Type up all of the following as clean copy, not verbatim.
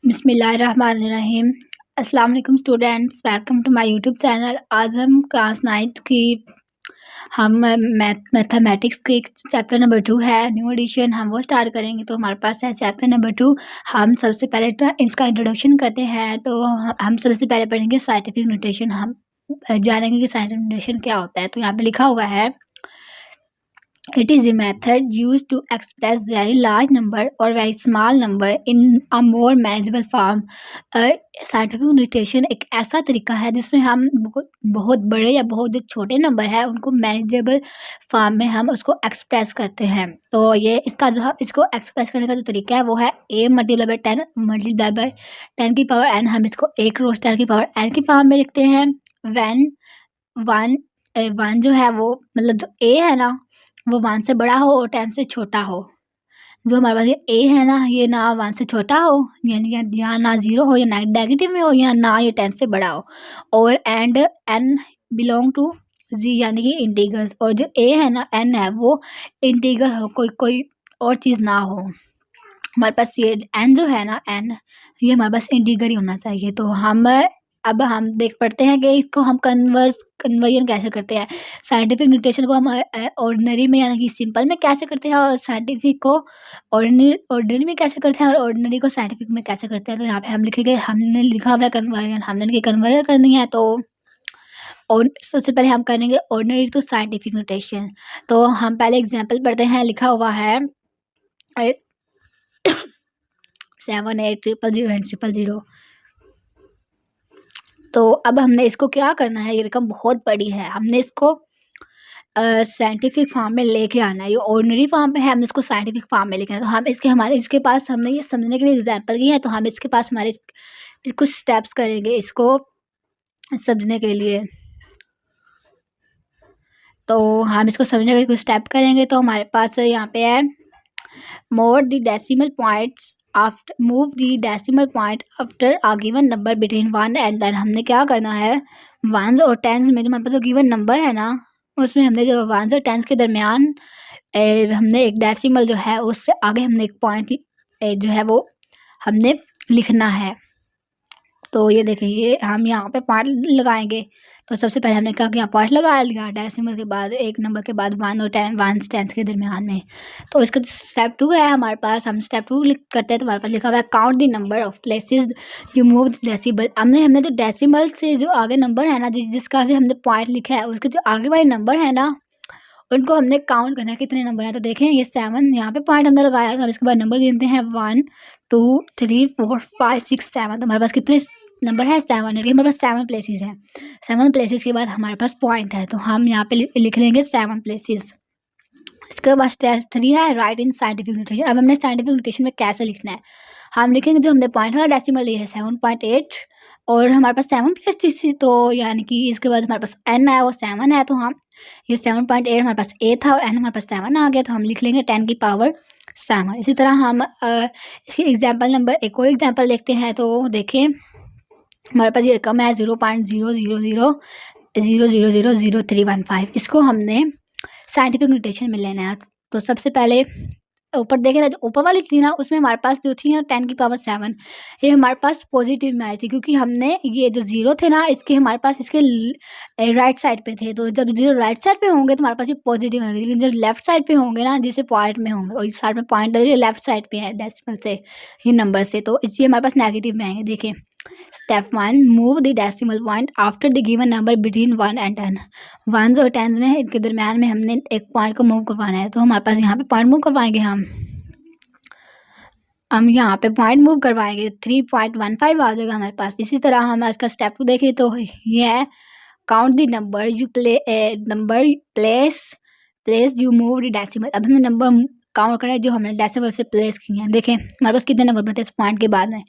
बिस्मिल्लाहिर्रहमानिर्रहीम। अस्सलाम वालेकुम students, welcome to my YouTube channel. आज हम क्लास 9th की हम मैथमेटिक्स के चैप्टर नंबर 2 है, न्यू एडिशन, हम वो स्टार्ट करेंगे। तो हमारे पास है चैप्टर नंबर 2। हम सबसे पहले इसका इंट्रोडक्शन करते हैं। तो हम सबसे पहले पढ़ेंगे साइंटिफिक नोटेशन। हम जानेंगे कि साइंटिफिक नोटेशन क्या होता है। तो यहाँ पे लिखा हुआ है, it is a method used to express very large number or very small number in a more manageable form। Scientific notation एक ऐसा तरीका है जिसमें हम बहुत बड़े या बहुत जो छोटे नंबर है उनको मैनेजेबल फॉर्म में हम उसको एक्सप्रेस करते हैं। तो ये इसको एक्सप्रेस करने का जो तरीका है वो है a multiply by 10 multiply by 10 की पावर n। हम इसको एक रोज 10 की पावर n की फॉर्म में लिखते हैं। when वन जो है वो मतलब जो a है ना वो 1 से बड़ा हो और 10 से छोटा हो। जो हमारे पास ये a है ना, ये ना 1 से छोटा हो, यानी या ना 0 हो, या नेगेटिव में हो, या ना ये 10 से बड़ा हो। और and n belong to z यानी कि इंटीगर्स। और जो a है ना, n है, वो इंटीगर हो, कोई और चीज़ ना हो। हमारे पास ये n जो है ना, n ये हमारे पास इंटीगर ही होना चाहिए। तो अब हम देख पढ़ते हैं कि इसको हम कन्वर्जन कैसे करते हैं। साइंटिफिक नोटेशन को हम ऑर्डिनरी में यानी कि सिंपल में कैसे करते हैं, और साइंटिफिक को ऑर्डिनरी में कैसे करते हैं, और ऑर्डिनरी को साइंटिफिक में कैसे करते हैं। तो यहाँ पे हम लिखेंगे, हमने लिखा हुआ है कन्वर्जन, हमने कन्वर्जन करनी है। तो और सबसे पहले हम करेंगे ऑर्डिनरी टू साइंटिफिक नोटेशन। तो हम पहले एग्जाम्पल पढ़ते हैं। लिखा हुआ है 7 8 0 0 एंड 0 0। तो अब हमने इसको क्या करना है, ये रकम बहुत बड़ी है, हमने इसको साइंटिफिक फॉर्म में लेके आना है। ये ऑर्डिनरी फॉर्म में है, हमने इसको साइंटिफिक फॉर्म में लेके आना है। तो हम इसके पास हमने ये समझने के लिए एग्जांपल की है। तो हम इसके पास हमारे कुछ स्टेप्स करेंगे इसको समझने के लिए। तो हम इसको समझने के लिए कुछ स्टेप करेंगे। तो हमारे पास यहाँ पे है more the decimal points after move the decimal point after a given number between 1 and 10। हमने क्या करना है, 1s और 10s में जो हमारे पास जो गिवन नंबर है ना, उसमें हमने जो 1s और 10s के दरमियान हमने एक डेसिमल जो है उससे आगे हमने एक पॉइंट जो है वो हमने लिखना है। तो ये देखिए, ये हम यहाँ पे पॉइंट लगाएंगे। तो सबसे पहले हमने क्या किया, पॉइंट लगा लिया डेसिमल के बाद, एक नंबर के बाद 1 और 10 के दरमियान में। तो इसका स्टेप 2 है हमारे पास। हम स्टेप 2 करते हैं। तो हमारे पास लिखा हुआ है count the number of places you move decimal. हमने जो डेसिमल से जो आगे नंबर है ना, जिसका से हमने पॉइंट लिखा है, उसके जो आगे वाले नंबर है ना, उनको हमने काउंट करना है कितने नंबर हैं। तो देखें, ये 7 यहाँ पे पॉइंट हमने लगाया। तो हम इसके बाद नंबर गिनते हैं 1 2 3 4 5 6 7। तो हमारे पास कितने नंबर है, 7। हमारे पास 7 प्लेसेस हैं। 7 प्लेसेस के बाद हमारे पास पॉइंट है। तो हम यहाँ पे लिख लेंगे 7 प्लेसेस। इसके बाद स्टेप 3 है राइट इन साइंटिफिक नोटेशन। अब हमने साइंटिफिक नोटेशन में कैसे लिखना है, हम लिखेंगे जो हमने पॉइंट वाला डेसिमल लिया है 7.8, और हमारे पास 7 प्लेसेस थी। तो यानी कि इसके बाद हमारे पास n है, वो 7 है। तो हम ये 7.8 हमारे पास a था और n हमारे पास 7 आ गया। तो हम लिख लेंगे 10 की पावर 7। इसी तरह हम इसकी एग्जाम्पल नंबर एक और एग्जाम्पल देखते हैं। तो देखें, हमारे पास ये रकम है 0.000000315। इसको हमने साइंटिफिक नोटेशन में लेना है। तो सबसे पहले ऊपर देखें ना, जो ऊपर वाली थी ना, उसमें हमारे पास जो थी ना 10 की पावर 7, ये हमारे पास पॉजिटिव में आई थी, क्योंकि हमने ये जो 0 थे ना, इसके हमारे पास इसके राइट साइड पे थे। तो जब 0 राइट साइड पे होंगे तो हमारे पास ये पॉजिटिव आएगी, लेकिन जब लेफ्ट साइड पे होंगे ना, जैसे पॉइंट में होंगे, और इस साइड में पॉइंट लेफ्ट साइड पे है डेसिमल से, ये नंबर से, तो इसलिए हमारे पास नेगेटिव में आएंगे। देखें, step 1 move the decimal point after the given number between 1 and 10। 1s और 10s में इनके दरमियान में हमने एक पॉइंट को मूव करवाना है। तो हमारे पास यहाँ पे पॉइंट मूव करवाएंगे। हम यहाँ पे पॉइंट मूव करवाएंगे, 3.15 आ जाएगा हमारे पास। इसी तरह हम इसका स्टेप 2 देखें तो ये है count the number you place you move the decimal. अब हमने नंबर काउंट करें जो हमने डेसिमल से प्लेस किए हैं। देखें हमारे पास कितने नंबर बनते हैं इस पॉइंट के बाद में।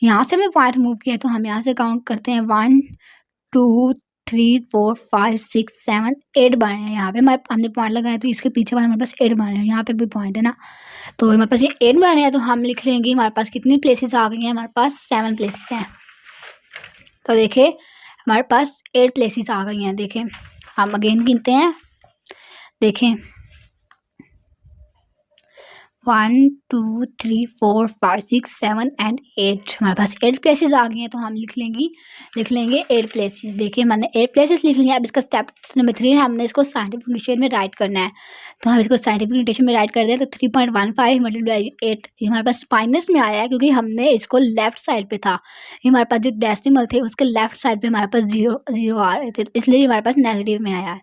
यहाँ से हमने पॉइंट मूव किया, तो हम यहाँ से काउंट करते हैं 1 2 3 4 5 6 7 8 बने हैं। यहाँ पे हमने पॉइंट लगाया, तो इसके पीछे वाले हमारे पास 8 बने हैं। यहाँ पे भी पॉइंट है ना, तो हमारे पास ये 8 बने हैं। तो हम लिख लेंगे हमारे पास कितनी प्लेसेस आ गई हैं, हमारे पास 7 प्लेसेस हैं। तो देखें हमारे पास 8 प्लेसेस आ गई हैं। देखें हम अगेन गिनते हैं। देखें 1 2 3 4 5 6 7 एंड 8 हमारे पास 8 प्लेसेस आ गई हैं, तो हम लिख लेंगे 8 प्लेसेस। देखिए मैंने 8 प्लेसेस लिख लिए। अब इसका स्टेप नंबर 3 है, हमने इसको साइंटिफिक नोटेशन में राइट करना है। तो हम इसको साइंटिफिक नोटेशन में राइट कर दें तो 3.15 मल्टीप्लाई 8 ये हमारे पास माइनस में आया है, क्योंकि हमने इसको लेफ्ट साइड पे था। ये हमारे पास जो डेसिमल थे उसके लेफ्ट साइड पे हमारे पास जीरो आ रहे थे, तो इसलिए हमारे पास नेगेटिव में आया है।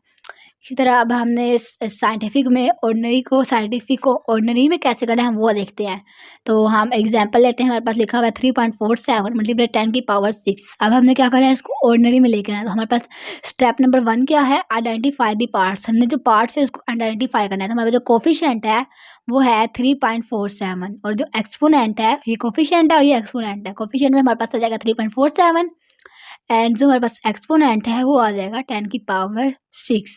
इसी तरह अब हमने साइंटिफिक में साइंटिफिक को ऑर्डिनरी में कैसे करना है हम वो देखते हैं। तो हम एग्जांपल लेते हैं। हमारे पास लिखा हुआ है 3.47 मल्टीप्लाई 10⁶। अब हमने क्या करना है, इसको ऑर्डिनरी में लेकर आना है। तो हमारे पास स्टेप नंबर 1 क्या है, आइडेंटिफाई द पार्ट्स। हमने जो पार्ट्स है उसको आइडेंटिफाई करना है। तो हमारा जो कोफिशिएंट है वो है 3.47 और जो एक्सपोनेंट है ये कोफिशिएंट है और ये एक्सपोनेंट है। कोफिशिएंट में हमारे पास आ जाएगा 3.47 एंड जो हमारे पास एक्सपोनेंट है वो आ जाएगा 10⁶।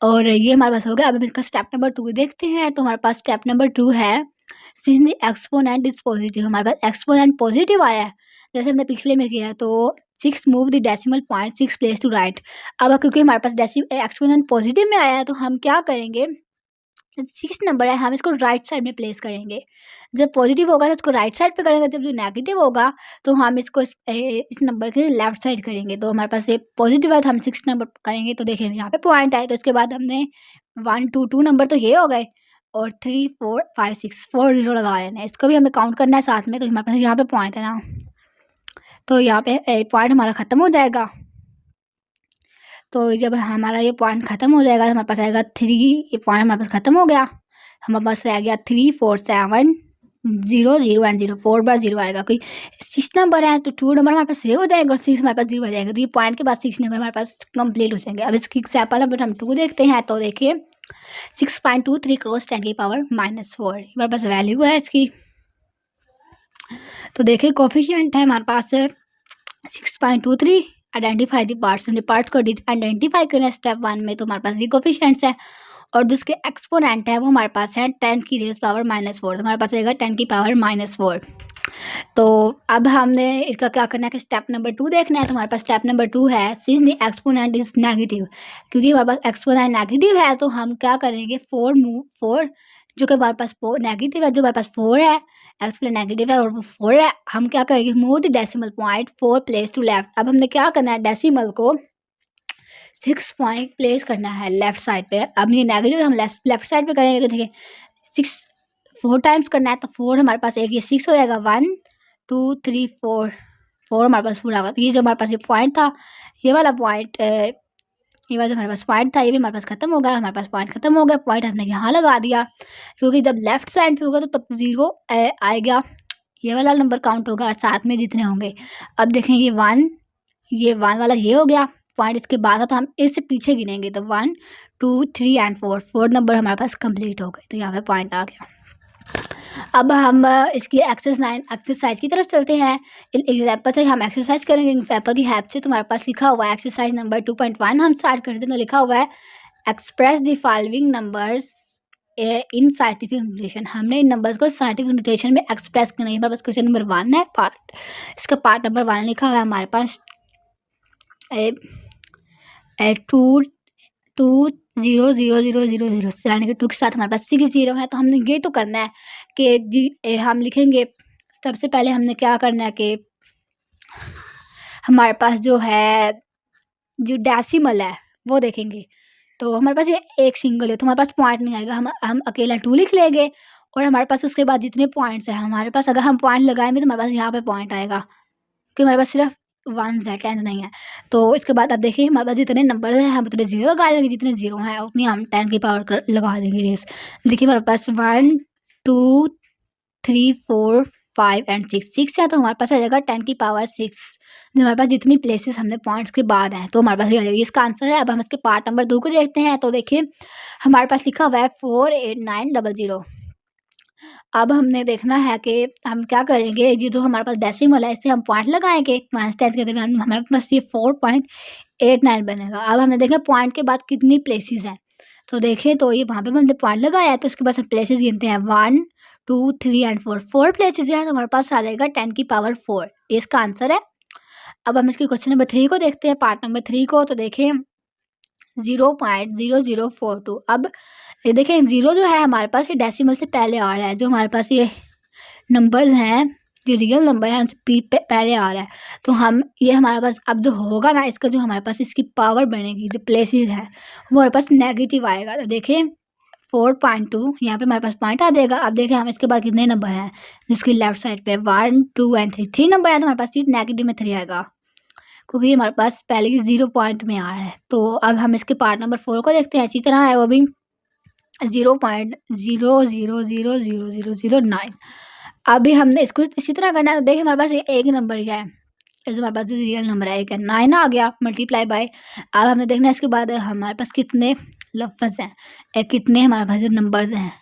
और ये हमारे पास हो गया। अब हम इसका स्टेप नंबर 2 देखते हैं। तो हमारे पास स्टेप नंबर 2 है, since the exponent is positive. हमारे पास एक्सपोनेंट पॉजिटिव आया है, जैसे हमने पिछले में किया। तो 6 move the decimal point 6 place to right. अब क्योंकि हमारे पास एक्सपोनेंट पॉजिटिव में आया है तो हम क्या करेंगे, 6 नंबर है हम इसको राइट साइड में प्लेस करेंगे। जब पॉजिटिव होगा तो इसको राइट साइड पे करेंगे, जब जो नेगेटिव होगा तो हम इसको इस नंबर के लेफ्ट साइड करेंगे। तो हमारे पास ये पॉजिटिव है तो हम 6 नंबर करेंगे। तो देखिए यहाँ पे पॉइंट है, तो इसके बाद हमने 1 2 2 नंबर तो ये हो गए और 3 4 5 6 4 0 लगा रहे हैं। इसको भी हमें काउंट करना है साथ में। तो हमारे पास यहाँ पे पॉइंट है ना, तो यहाँ पे पॉइंट हमारा ख़त्म हो जाएगा। तो जब हमारा ये पॉइंट ख़त्म हो जाएगा तो हमारे पास आएगा 3। ये पॉइंट हमारे पास ख़त्म हो गया, हमारे पास रह गया 3 4 7 0 0 एंड 0। 4 बार 0 आएगा। कोई 6 नंबर है तो 2 नंबर हमारे पास 0 हो जाएगा और 6 हमारे पास 0 आ जाएगा। तो ये पॉइंट के बाद 6 नंबर हमारे पास कंप्लीट हो जाएंगे। अब इसकी एग्जाम्पल नंबर हम 2 देखते हैं। तो देखिए 6.23 क्रॉस 10⁻⁻⁴ हमारे पास वैल्यू है इसकी। तो देखिए कोफिशिएंट है हमारे पास 6.23। आइडेंटिफाई द पार्ट्स, हमने पार्ट्स को आइडेंटिफाई करना है स्टेप 1 में। तो हमारे पास ये कोफिशिएंट्स है और जिसके एक्सपोनेंट है वो हमारे पास है 10⁻⁻⁴। तो हमारे पास आएगा 10⁻⁻⁴। तो अब हमने इसका क्या करना है कि स्टेप नंबर 2 देखना है। तो हमारे पास स्टेप नंबर 2 है, since the exponent is negative. क्योंकि हमारे पास एक्सपोनेंट नेगेटिव है तो हम क्या करेंगे, 4 जो कि हमारे पास नेगेटिव है, जो हमारे पास 4 है, एक्सपोनेंट नेगेटिव है और वो 4 है। हम क्या करेंगे, move the decimal point 4 place to left. अब हमने क्या करना है, डेसिमल को 6 पॉइंट प्लेस करना है लेफ्ट साइड पे। अब ये नेगेटिव हम लेफ्ट साइड पे करेंगे। तो देखिए 6 4 टाइम्स करना है तो 4 हमारे पास एक ये 6 हो जाएगा। 1 2 3 4 हमारे पास पूरा होगा। ये जो हमारे पास ये पॉइंट था, ये वाला पॉइंट, ये वाला जो हमारे पास पॉइंट था ये भी हमारे पास खत्म हो गया। हमारे पास पॉइंट खत्म हो गया, पॉइंट हमने यहाँ लगा दिया क्योंकि जब लेफ्ट साइड पे होगा तो तब 0 आएगा। ये वाला नंबर काउंट होगा और साथ में जितने होंगे। अब देखें ये 1 वाला ये हो गया पॉइंट, इसके बाद तो हम इससे पीछे गिनेंगे। तो 1 2 3 एंड 4 नंबर हमारे पास कंप्लीट हो गए। तो यहाँ पे पॉइंट आ गया। अब हम इसकी एक्सरसाइज की तरफ चलते हैं। एग्जाम्पल से हम एक्सरसाइज करेंगे एग्जाम्पल की हेल्प से। तुम्हारे पास लिखा हुआ है एक्सरसाइज नंबर 2.1 हम स्टार्ट करते हैं। तो लिखा हुआ है express the following numbers in scientific notation. हमने इन नंबर्स को साइंटिफिक नोटेशन में एक्सप्रेस करना है। हमारे पास क्वेश्चन नंबर 1 है, इसका पार्ट नंबर 1 लिखा हुआ है हमारे पास 2 2 0 0 0 0 0 यानी कि 2 के साथ हमारे पास 6 0 है। तो हमने ये तो करना है कि हम लिखेंगे। सबसे पहले हमने क्या करना है कि हमारे पास जो है जो डेसिमल है वो देखेंगे। तो हमारे पास ये एक सिंगल है तो हमारे पास पॉइंट नहीं आएगा। हम अकेला 2 लिख लेंगे और हमारे पास उसके बाद जितने पॉइंट्स हैं हमारे पास, अगर हम पॉइंट लगाएंगे तो हमारे पास यहाँ पे पॉइंट आएगा क्योंकि हमारे पास सिर्फ 1s है, 10s नहीं है। तो इसके बाद अब देखिए हमारे पास जितने नंबर हैं हम उतने 0 लगा लेंगे, जितने 0 हैं उतनी हम 10 की पावर लगा देंगे रेस। देखिए हमारे पास 1 2 3 4 5 एंड 6 है तो हमारे पास आ जाएगा 10 की पावर 6। हमारे पास जितनी प्लेसेस हमने पॉइंट्स के बाद हैं तो हमारे पास ये आ जाएगी। इसका आंसर है। अब हम इसके पार्ट नंबर 2 को देखते हैं। तो देखिए हमारे पास लिखा हुआ है 48900। अब हमने देखना है कि हम क्या करेंगे, ये जो हमारे पास डेसिमल है इससे हम पॉइंट लगाएंगे -10 के दरमियान हमारे पास ये 4.89 बनेगा। अब हमने देखा पॉइंट के बाद कितनी प्लेसेस हैं। तो देखें तो ये वहाँ पे हमने पॉइंट लगाया है तो इसके बाद हम प्लेसेस गिनते हैं 1 2 3 एंड 4 प्लेसेस हैं तो हमारे पास आ जाएगा 10 की पावर 4। ये इसका आंसर है। अब हम इसके क्वेश्चन नंबर 3 को देखते हैं, पार्ट नंबर 3 को। तो देखें 0.0042। अब ये देखें, ज़ीरो जो है हमारे पास ये डेसिमल से पहले आ रहा है। जो हमारे पास ये नंबर्स हैं, जो रियल नंबर है, उनसे पहले आ रहा है। तो हम ये हमारे पास अब जो होगा ना, इसका जो हमारे पास इसकी पावर बनेगी, जो प्लेसेस है वो हमारे पास नेगेटिव आएगा। तो देखिए 4.2 यहाँ पे हमारे पास पॉइंट आ जाएगा। अब देखिए हम इसके बाद कितने नंबर हैं, जिसकी लेफ्ट साइड पे 1 2 एंड 3 3 नंबर है, तो हमारे पास ये नेगेटिव में 3 आएगा, क्योंकि हमारे पास पहले की 0 पॉइंट में आ रहा है। तो अब हम इसके पार्ट नंबर 4 को देखते हैं। इसी तरह है वो भी 0.00000009। अभी हमने इसको इसी तरह करना है। तो देखिए हमारे पास ये एक नंबर क्या है, जैसे हमारे पास जो रियल नंबर है एक है, 9 आ गया मल्टीप्लाई बाय। अब हमें देखना है इसके बाद हमारे पास कितने लफ्ज़ हैं, कितने हमारे पास जो नंबर्स हैं।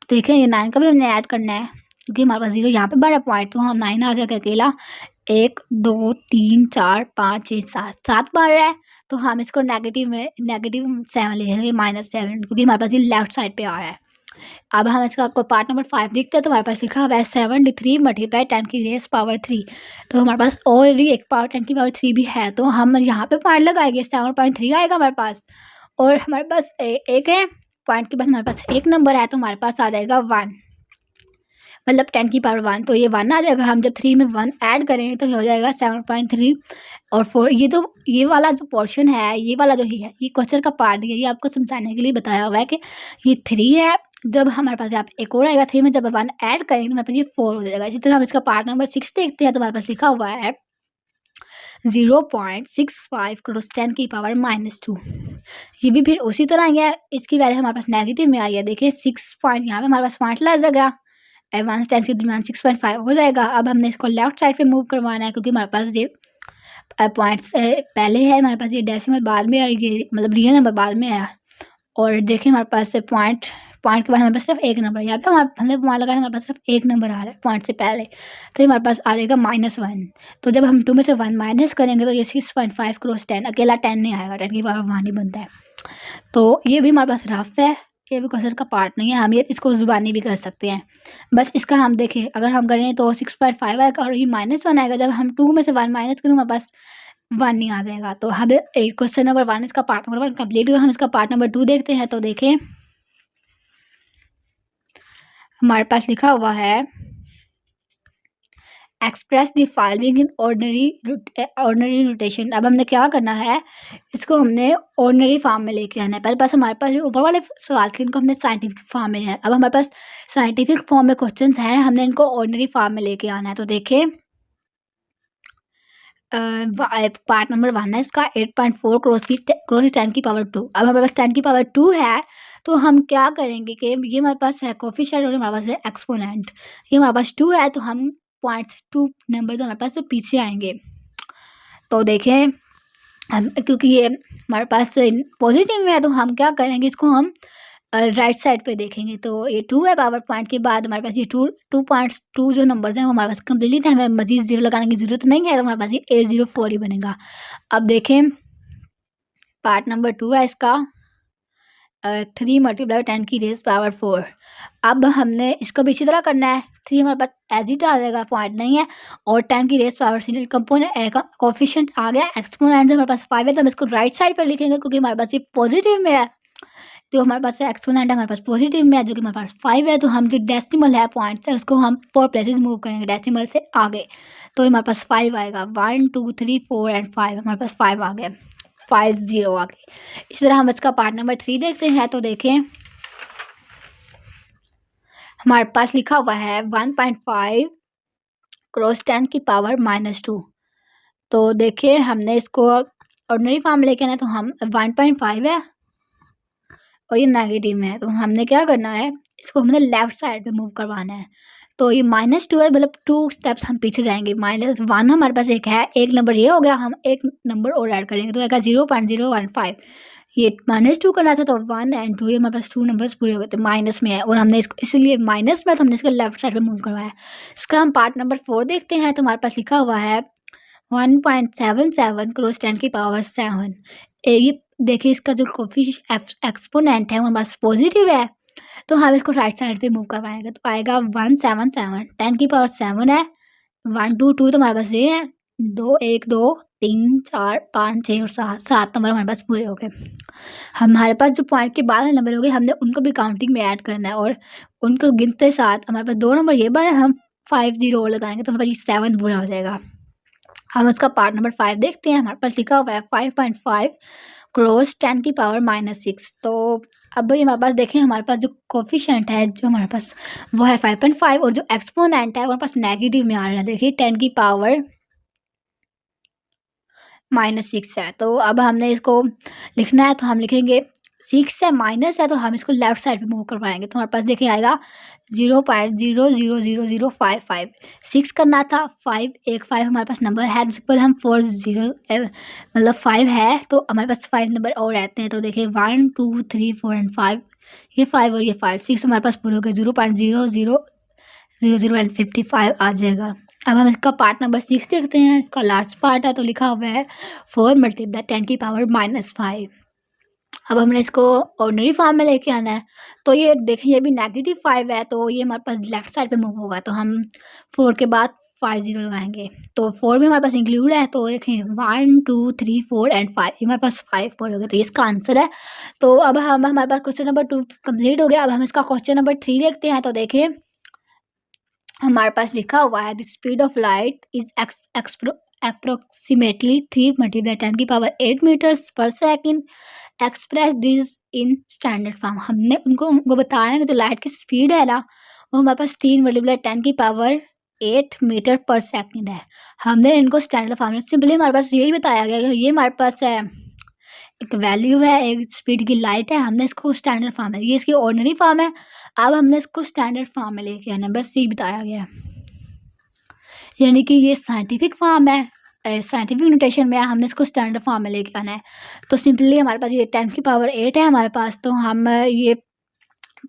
तो देखें ये 9 का भी हमने ऐड करना है, क्योंकि हमारे पास 0 यहाँ पे बड़ा पॉइंट, तो हम 9 आ जाएगा अकेला। 1 2 3 4 5 6 7 बढ़ रहा है, तो हम इसको नेगेटिव में -7 लिखेंगे, -7, क्योंकि हमारे पास ये लेफ्ट साइड पे आ रहा है। अब हम इसका आपको पार्ट नंबर 5 देखते हैं। तो हमारे पास लिखा हुआ है 73 मल्टीप्लाई 10 की रेस पावर 3। तो हमारे पास ऑलरेडी एक पावर 10 की पावर 3 भी है, तो हम यहाँ पे पॉइंट लगाएंगे, 7.3 आएगा हमारे पास। और हमारे पास एक है पॉइंट के बाद हमारे पास एक नंबर है, तो हमारे पास आ जाएगा 1, मतलब 10 की पावर 1, तो ये 1 आ जाएगा। हम जब 3 में 1 ऐड करेंगे तो हो जाएगा 7.3 और 4। ये वाला जो पोर्शन है, ये वाला जो ही है, ये क्वेश्चन का पार्ट है, ये आपको समझाने के लिए बताया हुआ है कि ये 3 है। जब हमारे पास यहाँ पे एक और आएगा 3 में, जब 1 ऐड करेंगे तो हमारे पास ये 4 हो जाएगा। इसी तरह हम इसका पार्ट नंबर 6 देखते हैं। तो हमारे पास लिखा हुआ है 0.65 क्रॉस 10 की पावर -2। ये भी फिर उसी तरह ही है, इसकी वैल्यू हमारे पास नेगेटिव में आई है। देखिए 6 पॉइंट यहाँ पे हमारे पास पॉइंट लग जाएगा, एडवांस 10 के दरमियान 6.5 हो जाएगा। अब हमने इसको लेफ्ट साइड पे मूव करवाना है, क्योंकि हमारे पास ये पॉइंट्स पहले है, हमारे पास ये डेसिमल बाद में आएगी, मतलब रियल नंबर बाद में आया। और देखिए हमारे पास से पॉइंट के बाद हमारे पास सिर्फ एक नंबर है। यहाँ पे हमने पॉइंट लगाया, हमारे पास सिर्फ एक नंबर आ रहा है पॉइंट से पहले, तो ये हमारे पास आ जाएगा -1। तो जब हम 2 में से 1 माइनस करेंगे तो ये 6.5 क्रॉस 10, अकेला 10 नहीं आएगा, 10 की पावर 1 ही बनता है। तो ये भी हमारे पास रफ है, ये भी क्वेश्चन का पार्ट नहीं है, हम ये इसको ज़ुबानी भी कर सकते हैं। बस इसका हम देखें, अगर हम करें तो 6.5 आएगा और ये -1 आएगा। जब हम 2 में से 1 माइनस करेंगे हमारे पास 1 नहीं आ जाएगा। तो हम क्वेश्चन नंबर 1 इसका पार्ट नंबर 1 कंप्लीट हुआ। हम इसका पार्ट नंबर 2 देखते हैं। तो देखें हमारे पास लिखा हुआ है express the following in ordinary notation. अब हमने क्या करना है, इसको हमने ऑर्डिनरी फॉर्म में लेके आना है। पहले पास हमारे पास ऊपर वाले सवाल थे, इनको हमने साइंटिफिक फॉर्म में है। अब हमारे पास साइंटिफिक फॉर्म में क्वेश्चंस हैं, हमने इनको ऑर्डिनरी फॉर्म में लेके आना है। तो देखें पार्ट नंबर 1 है इसका 8.4 क्रॉस 10 की पावर 2। अब हमारे पास 10 की पावर 2 है, तो हम क्या करेंगे कि ये हमारे पास है कोफिशिएंट और हमारे पास है एक्सपोनेंट। ये हमारे पास 2 है, तो हम पॉइंट्स 2 नंबर्स हमारे पास से पीछे आएंगे। तो देखें हम, क्योंकि ये हमारे पास पॉजिटिव में है, तो हम क्या करेंगे, इसको हम राइट साइड पे देखेंगे। तो ये 2 है, पावर पॉइंट के बाद हमारे पास ये 2.2 जो नंबर्स हैं वो हमारे पास कंप्लीट है, हमें मजीद 0 लगाने की ज़रूरत नहीं है। तो हमारे पास ये 804 ही बनेगा। अब देखें पार्ट नंबर 2 है इसका 3 मल्टीप्लाई 10 की रेस पावर 4। अब हमने इसको भी इसी तरह करना है। 3 हमारे पास एज इट आ जाएगा, पॉइंट नहीं है, और 10 की रेस पावर 3 कंपोनेंट कोफिशिएंट आ गया। एक्सपोनेंट हमारे पास 5 है, तो हम इसको राइट साइड पर लिखेंगे, क्योंकि हमारे पास ये पॉजिटिव में है। तो हमारे पास एक्सपोनेंट हमारे पास पॉजिटिव में है, जो कि हमारे पास 5 है। तो हम जो डेसिमल है पॉइंट्स है, उसको हम 4 प्लेसेस मूव करेंगे डेसिमल से आगे, तो हमारे पास 5 आएगा। 1 2 3 4 एंड 5, हमारे पास 5 आ गए, 50 आ गए। इसी तरह हम इसका पार्ट नंबर 3 देखते हैं। तो देखें हमारे पास लिखा हुआ है 1.5 क्रॉस 10 की पावर -2। तो देखिए हमने इसको ऑर्डिनरी फॉर्म में लेके आना है। तो हम 1.5 है और ये नेगेटिव में है, तो हमने क्या करना है, इसको हमने लेफ्ट साइड पे मूव करवाना है। तो ये -2 है, मतलब 2 स्टेप्स हम पीछे जाएंगे। -1 हमारे पास एक है, एक नंबर ये हो गया, हम एक नंबर और ऐड करेंगे, तो आएगा 0.015। ये -2 करना था, तो 1 एंड 2 हमारे पास 2 नंबर्स पूरे हो गए, तो माइनस में है, और हमने इसको इसलिए माइनस में, तो हमने इसको लेफ्ट साइड पे मूव करवाया। इसका हम पार्ट नंबर 4 देखते हैं। तो हमारे पास लिखा हुआ है 1.77 क्रॉस 10 की पावर 7। ये देखिए इसका जो एक्सपोनेंट है वो हमारे पास पॉजिटिव है, तो हम इसको राइट साइड पे मूव करवाएंगे, तो आएगा 177। 10 की पावर 7 है, 1 2 2 तो हमारे पास ये है, 2 1 2 3 4 5 6 और 7 नंबर हमारे पास पूरे हो गए। हमारे पास जो पॉइंट के बाद नंबर हो गए हमने उनको भी काउंटिंग में ऐड करना है और उनको गिनते साथ हमारे पास 2 नंबर ये बार हम 5 0 और लगाएंगे तो हमारे पास ये 7 पूरा हो जाएगा। हम उसका पार्ट नंबर 5 देखते हैं। हमारे पास लिखा हुआ है 5.5 क्रॉस 10 की पावर -6। तो अब ये हमारे पास देखें, हमारे पास जो कोफिशिएंट है जो हमारे पास वो है 5.5 और जो एक्सपोनेंट है वो हमारे पास नेगेटिव में आ रहा है। देखिए 10 की पावर -6 है। तो अब हमने इसको लिखना है तो हम लिखेंगे 6 है माइनस है तो हम इसको लेफ्ट साइड पे मूव करवाएंगे तो हमारे पास देखिए आएगा 0.00055। 6 करना था 5 एक 5 हमारे पास नंबर है जिस पर हम 4 0 मतलब 5 है तो हमारे पास 5 नंबर और रहते हैं। तो देखिए 1 2 3 4 एंड 5 ये 5 और ये 5 6 हमारे पास पूरे हो गए 0.000055 आ जाएगा। अब हम इसका पार्ट नंबर 6 देखते हैं। इसका लास्ट पार्ट है तो लिखा हुआ है 4 मल्टीप्लाई 10 की पावर -5। अब हमने इसको ऑर्डिनरी फॉर्म में लेके आना है तो ये देखें ये भी -5 है तो ये हमारे पास लेफ्ट साइड पे मूव होगा तो हम 4 के बाद 5 0 लगाएंगे तो 4 भी हमारे पास इंक्लूड है। तो देखें 1 2 3 4 एंड 5 ये हमारे पास 5 पॉइंट हो गए तो ये इसका आंसर है। तो अब हम हमारे पास क्वेश्चन नंबर 2 कंप्लीट हो गया। अब हम इसका क्वेश्चन नंबर 3 देखते हैं। तो देखिए हमारे पास लिखा हुआ है the speed of light is approximately 3 multiply 10 की पावर 8 मीटर्स पर second express this in standard form. हमने उनको बताया कि जो लाइट की स्पीड है ना वो हमारे पास 3 मल्टीप्लाई 10 की पावर 8 मीटर पर सेकेंड है। हमने इनको स्टैंडर्ड फॉर्म में सिंपली हमारे पास यही बताया गया कि ये हमारे पास है एक वैल्यू है एक स्पीड की लाइट है। हमने इसको स्टैंडर्ड फॉर्म है, ये इसकी ऑर्डिनरी फॉर्म है। अब हमने इसको स्टैंडर्ड फॉर्म में लेके आना बस यही बताया गया यानी कि ये साइंटिफिक फॉर्म है साइंटिफिक नोटेशन में हमने इसको स्टैंडर्ड फॉर्म में लेके आना है। तो सिंपली हमारे पास ये 10 की पावर 8 है हमारे पास तो हम ये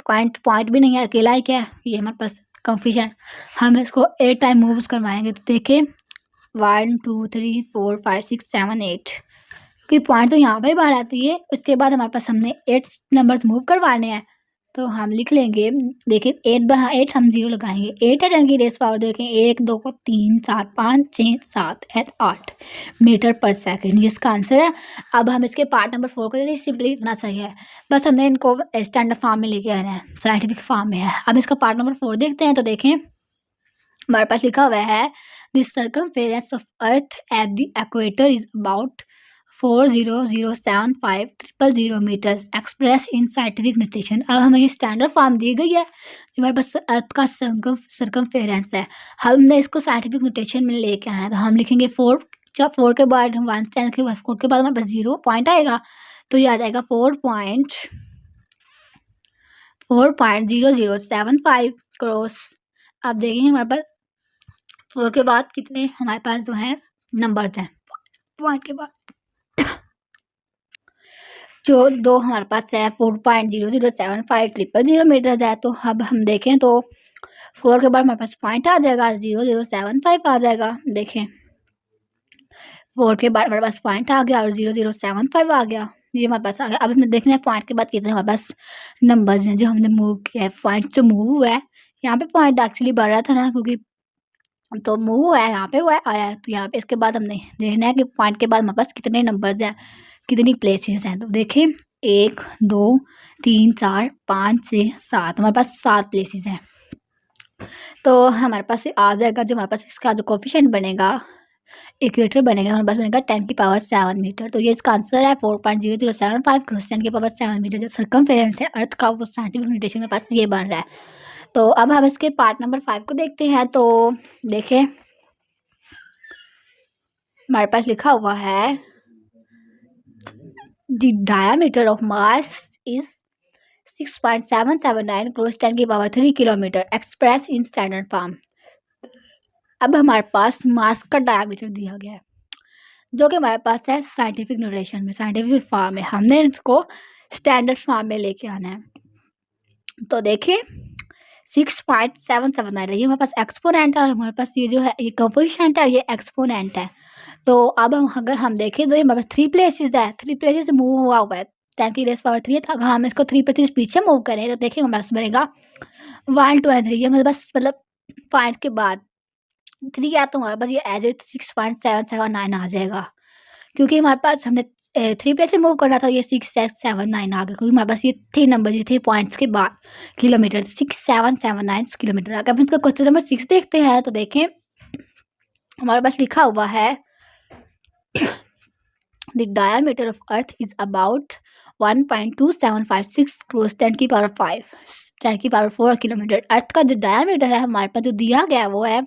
पॉइंट भी नहीं है अकेला ही क्या है ये हमारे पास कोफिशिएंट हम इसको 8 टाइम मूव्स करवाएंगे। तो देखें 1 2 3 4 5 6 7 8 क्योंकि पॉइंट तो यहाँ पर ही बाहर आती है। उसके बाद हमारे पास हमने 8 नंबर्स मूव करवाने हैं तो हम लिख लेंगे देखिए 8 हम 0 लगाएंगे 8 है 10 की रेस पावर देखें 1 2 3 4 5 6 7 एंड 8 मीटर पर सेकेंड जिसका आंसर है। अब हम इसके पार्ट नंबर 4 को देखिए सिंपली इतना सही है बस हमने इनको स्टैंडर्ड फॉर्म में लेके आना है साइंटिफिक फॉर्म में है। अब इसका पार्ट नंबर 4 देखते हैं। तो देखें हमारे पास लिखा हुआ है the circumference of earth at the equator is about 40075 metres express in scientific notation. अब हमें ये स्टैंडर्ड फॉर्म दी गई है जो हमारे पास अर्थ का सर्कमफेरेंस है हमने इसको साइंटिफिक नोटेशन में लेके आना है। तो हम लिखेंगे 4 जब 4 के बाद 1 स्टैंड के बाद 4 के बाद हमारे पास 0 पॉइंट आएगा तो ये आ जाएगा 4.0075 क्रॉस। अब देखेंगे हमारे पास 4 के बाद कितने हमारे पास जो है नंबर्स हैं पॉइंट के बाद जो 2 हमारे पास है 4.0075 मीटर है। तो अब हम देखें तो 4 के बाद हमारे पास पॉइंट आ जाएगा 0075 आ जाएगा। देखें 4 के बाद हमारे पास पॉइंट आ गया और 0075 आ गया ये हमारे पास आ गया। अब हमें देखना है पॉइंट के बाद कितने हमारे पास नंबर्स हैं जो हमने मूव किया है। पॉइंट जो मूव हुआ है यहाँ पे पॉइंट एक्चुअली बढ़ रहा था ना क्योंकि तो मूव हुआ है यहाँ पे हुआ है आया है तो यहाँ पे इसके बाद हमने देखना है कि पॉइंट के बाद हमारे पास कितने नंबर्स हैं कितनी प्लेसेस हैं। तो देखें 1 2 3 4 5 6 7 हमारे पास 7 प्लेसेस हैं। तो हमारे पास आ जाएगा जो हमारे पास इसका जो कोफिशिएंट बनेगा इक्वेटर बनेगा हमारे पास बनेगा 10 की पावर 7 मीटर। तो ये इसका आंसर है 4.0075 क्रॉस 10 की पावर 7 मीटर जो सर्कमफेरेंस है अर्थ का वो साइंटिफिक नोटेशन में पास ये बन रहा है। तो अब हम इसके पार्ट नंबर 5 को देखते हैं। तो देखें हमारे पास लिखा हुआ है the diameter of mass is 6.779 cross 10 की power 3 kilometre express in standard form. अब हमारे पास मास का डायमीटर दिया गया है जो कि हमारे पास है साइंटिफिक नोटेशन में साइंटिफिक फॉर्म में हमने इसको स्टैंडर्ड फॉर्म में लेके आना है। तो देखिए 6.779 है ये हमारे पास एक्सपोनेंट है और हमारे पास ये जो है ये कोफिशिएंट है ये एक्सपोनेंट है। तो अब अगर हम देखें तो ये हमारे पास 3 प्लेसेस है 3 प्लेसेस से मूव हुआ है 10 की रेस पावर 3 है। अगर हम इसको 3 प्लेसेस पीछे मूव करें तो देखिए हमारे पास बनेगा 1 2 एंड 3 ये हमारे पास मतलब 5 के बाद 3 है तो हमारे पास ये एज इट 6.779 आ जाएगा। क्योंकि हमारे पास हमने 3 प्लेस से मूव करना था, ये 6, 7, 9 आ गया, क्योंकि हमारे पास ये 3 नंबर, ये 3 पॉइंट्स के बाद किलोमीटर 6, 7, 7, 9 किलोमीटर आ गया। अब इसका क्वेश्चन नंबर 6 देखते हैं, तो देखें हमारे पास लिखा हुआ है the diameter of earth is about 1.2756 cross 10⁵ kilometre. Earth का जो डायमीटर है हमारे पास जो दिया गया है वो है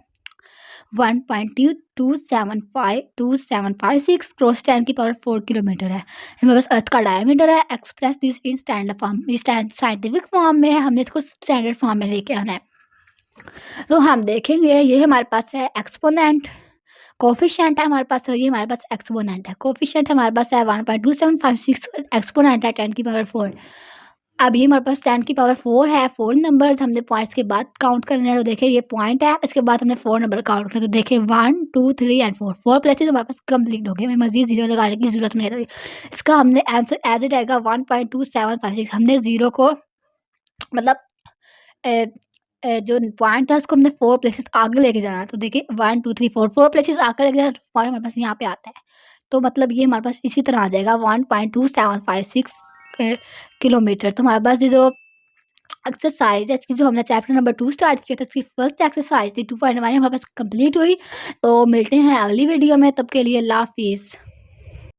1.22756 क्रॉस 10⁴ किलोमीटर है। हमारे पास अर्थ का डायमीटर है। Express this in standard form, scientific form में है, हमने इसको स्टैंडर्ड फॉर्म में लेके आना है। तो हम देखेंगे ये हमारे पास है एक्सपोनेंट, कोफिशिएंट है हमारे पास, ये हमारे पास एक्सपोनेंट है। कोफिशिएंट हमारे पास है 1.2756, एक्सपोनेंट है 10⁴। अब ये हमारे पास 10⁴ है। 4 नंबर्स हमने पॉइंट्स के बाद काउंट करने हैं, तो देखिए ये पॉइंट है, इसके बाद हमने 4 नंबर काउंट करने, तो देखिए 1, 2, 3 एंड 4, 4 प्लेसेस हमारे पास कंप्लीट हो गए। हमें मजीद जीरो लगाने की जरूरत नहीं है। तो इसका हमने आंसर एज इट आएगा 1.2756। हमने जीरो को मतलब जो पॉइंट था उसको हमने 4 प्लेसेस आगे लेके जाना। तो देखिए 1, 2, 3, 4 प्लेसेस आगे लेके जाना, पॉइंट हमारे पास यहाँ पे आता है। तो मतलब ये हमारे पास इसी तरह आ जाएगा 1.2756 किलोमीटर। तो हमारे पास ये जो एक्सरसाइज है इसकी, जो हमने चैप्टर नंबर 2 स्टार्ट किया था, इसकी फर्स्ट एक्सरसाइज थी 2.1 हमारे पास कंप्लीट हुई। तो मिलते हैं अगली वीडियो में, तब के लिए अल्लाह हाफिज़।